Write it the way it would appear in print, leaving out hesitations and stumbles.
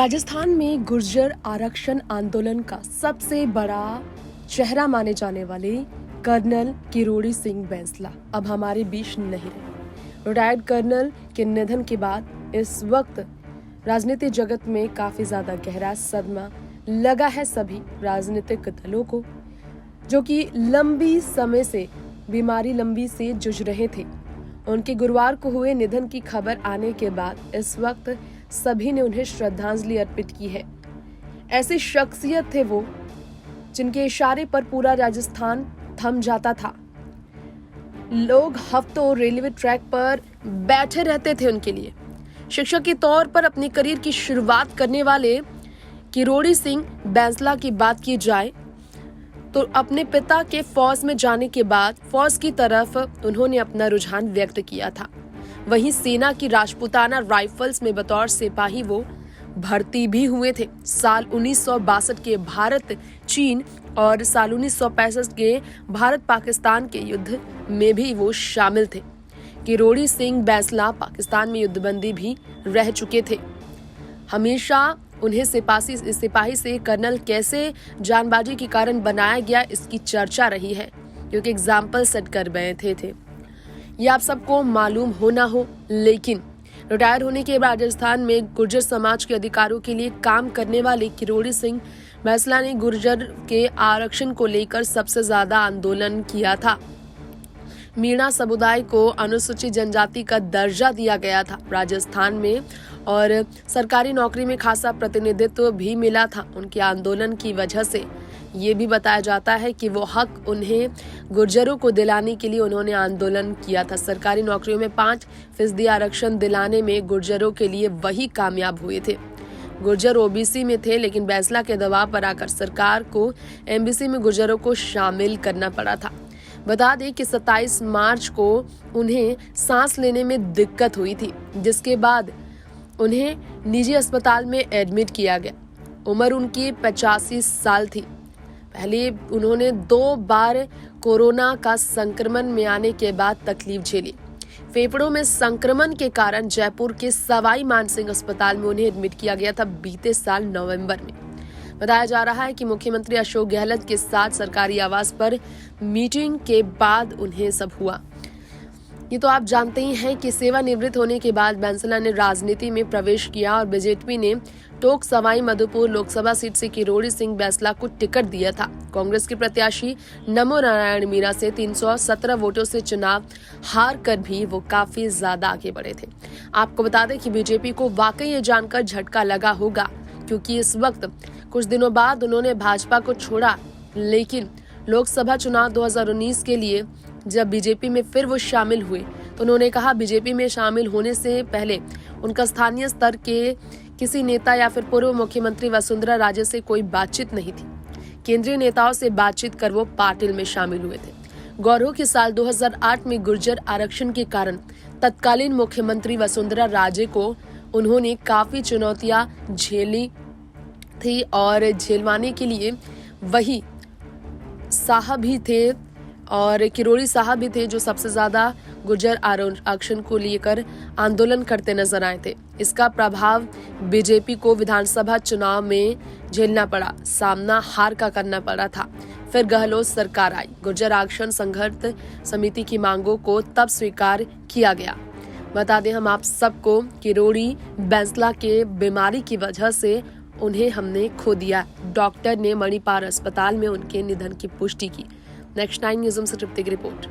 राजस्थान में गुर्जर आरक्षण आंदोलन का सबसे बड़ा चेहरा माने जाने वाले कर्नल किरोड़ी सिंह बैंसला अब हमारे बीच नहीं रहे। रिटायर्ड कर्नल के निधन के बाद इस वक्त राजनीतिक जगत में काफी ज्यादा गहरा सदमा लगा है सभी राजनीतिक दलों को, जो कि लंबी समय से लंबी से जूझ रहे थे। उनके गुरुवार को हुए निधन की खबर आने के बाद इस वक्त सभी ने उन्हें श्रद्धांजलि अर्पित की है। ऐसी शख्सियत थे वो जिनके इशारे पर पूरा राजस्थान थम जाता था। लोग हफ्तों रेलवे ट्रैक पर बैठे रहते थे उनके लिए। शिक्षक के तौर पर अपने करियर की शुरुआत करने वाले किरोड़ी सिंह बैंसला की बात की जाए तो अपने पिता के फौज में जाने के बाद फौज की तरफ उन्होंने अपना रुझान व्यक्त किया था। वहीं सेना की राजपूताना राइफल्स में बतौर सिपाही वो भर्ती भी हुए थे। साल 1962 के भारत चीन और साल 1965 के भारत पाकिस्तान के युद्ध में भी वो शामिल थे। किरोड़ी सिंह बैंसला पाकिस्तान में युद्धबंदी भी रह चुके थे। हमेशा उन्हें सिपाही से कर्नल कैसे जानबाजी के कारण बनाया गया, इसकी चर्चा रही है, क्योंकि एग्जाम्पल सेट कर बैठे थे। ये आप सबको मालूम हो ना हो, लेकिन रिटायर होने के बाद राजस्थान में गुर्जर समाज के अधिकारों के लिए काम करने वाले किरोड़ी सिंह बैंसला ने गुर्जर के आरक्षण को लेकर सबसे ज्यादा आंदोलन किया था। मीणा समुदाय को अनुसूचित जनजाति का दर्जा दिया गया था राजस्थान में, और सरकारी नौकरी में खासा प्रतिनिधित्व भी मिला था। उनके आंदोलन की वजह से ये भी बताया जाता है कि वो हक उन्हें गुर्जरों को दिलाने के लिए उन्होंने आंदोलन किया था। सरकारी नौकरियों में 5% आरक्षण दिलाने में गुर्जरों के लिए वही कामयाब हुए थे। गुर्जर ओबीसी में थे, लेकिन बैंसला के दबाव पर आकर सरकार को एमबीसी में गुर्जरों को शामिल करना पड़ा था। बता दें कि 27 मार्च को उन्हें सांस लेने में दिक्कत हुई थी, जिसके बाद उन्हें निजी अस्पताल में एडमिट किया गया। उम्र उनकी 85 साल थी। पहले उन्होंने 2 बार कोरोना का संक्रमण में आने के बाद तकलीफ झेली। फेफड़ों में संक्रमण के कारण जयपुर के सवाई मानसिंह अस्पताल में उन्हें एडमिट किया गया था बीते साल नवंबर में। बताया जा रहा है कि मुख्यमंत्री अशोक गहलोत के साथ सरकारी आवास पर मीटिंग के बाद उन्हें सब हुआ। ये तो आप जानते ही हैं कि सेवानिवृत्त होने के बाद बैंसला ने राजनीति में प्रवेश किया और बीजेपी ने टोंक सवाई माधोपुर लोकसभा सीट से किरोड़ी सिंह बैंसला को टिकट दिया था। कांग्रेस के प्रत्याशी नमो नारायण मीणा से 317 वोटों से चुनाव हार कर भी वो काफी ज्यादा आगे बढ़े थे। आपको बता दें कि बीजेपी को वाकई ये जानकर झटका लगा होगा, क्योंकि इस वक्त कुछ दिनों बाद उन्होंने भाजपा को छोड़ा, लेकिन लोकसभा चुनाव 2019 के लिए जब बीजेपी में फिर वो शामिल हुए तो उन्होंने कहा बीजेपी में शामिल होने से पहले उनका स्थानीय स्तर के किसी नेता या फिर पूर्व मुख्यमंत्री वसुंधरा राजे से कोई बातचीत नहीं थी। केंद्रीय नेताओं से बातचीत कर वो पार्टी में शामिल हुए थे। गौरव के साल 2008 में गुर्जर आरक्षण के कारण तत्कालीन मुख्यमंत्री वसुंधरा राजे को उन्होंने काफी चुनौतियां झेली थी, और झेलवाने के लिए वही साहब भी थे और किरोड़ी साहब भी थे जो सबसे ज्यादा गुर्जर आरक्षण को लेकर आंदोलन करते नजर आए थे। इसका प्रभाव बीजेपी को विधानसभा चुनाव में झेलना पड़ा, सामना हार का करना पड़ा था। फिर गहलोत सरकार आई। गुर्जर आरक्षण संघर्ष समिति की मांगों को तब स्वीकार किया गया। बता दें हम आप सबको, किरोड़ी बैंसला के बीमारी की वजह से उन्हें हमने खो दिया। डॉक्टर ने मणिपाल अस्पताल में उनके निधन की पुष्टि की। नेक्स्ट 9 न्यूज़ से तृप्ति की रिपोर्ट।